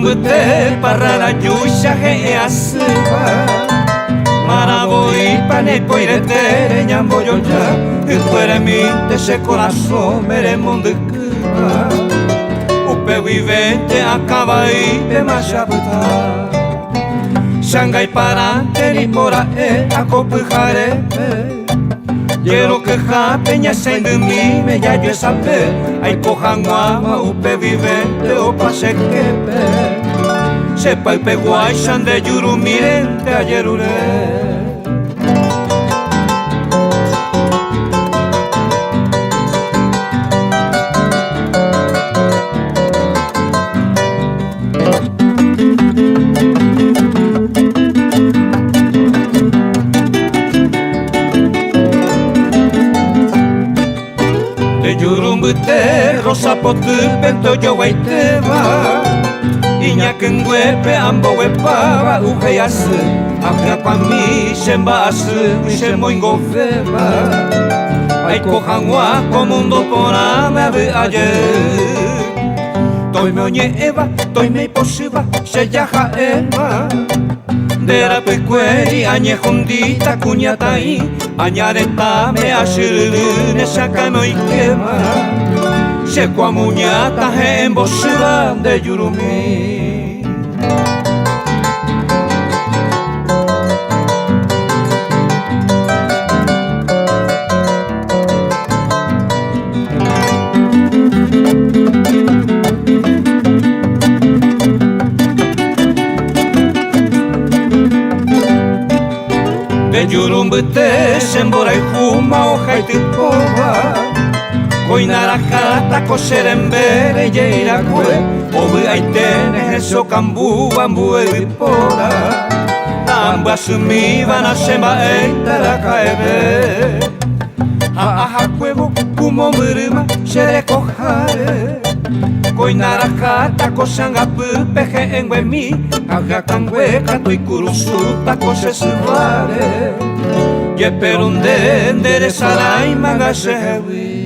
Yurumbute para la yuya ge asba Maraboi pane poirete nyambo yoya Fuere mi de ese corazón mere monde kuba Upe vivente acaba y de mashabuta Shanghai para ni pora acopujare Quiero que peña se de mí me ya yo sabe Ay cojan guama upe vivente o pase quepe Sepa y peguay san de yuru mirente ayer ure Yurumbute rosa potu pento yo waiteba Iña kengwepe ambo wepaba uheyasu Afra pami shembasu shemo ingofeba Ay kohangwa komundo pora me abe ayer Toi me oñe eva, toi me iposiba, se yaja eva Dera pecueri añe jondita cuñatai Añareta me ashiruru ne saca me ikema Se cuamuñata en bosura de yurumi Yurumbute sembora ihuma hoja itipoba Koinarajata koserembere yeiragüe Obi aitene eso kambu bambu edipora Amba sumi vana semba eitara kaebe Aha cuevo kumo murima serekojare Koinarajata kosangapu peje engwemi Agakangwe katoi kurusuta kosesubare Ye perunde enderezara imagashewi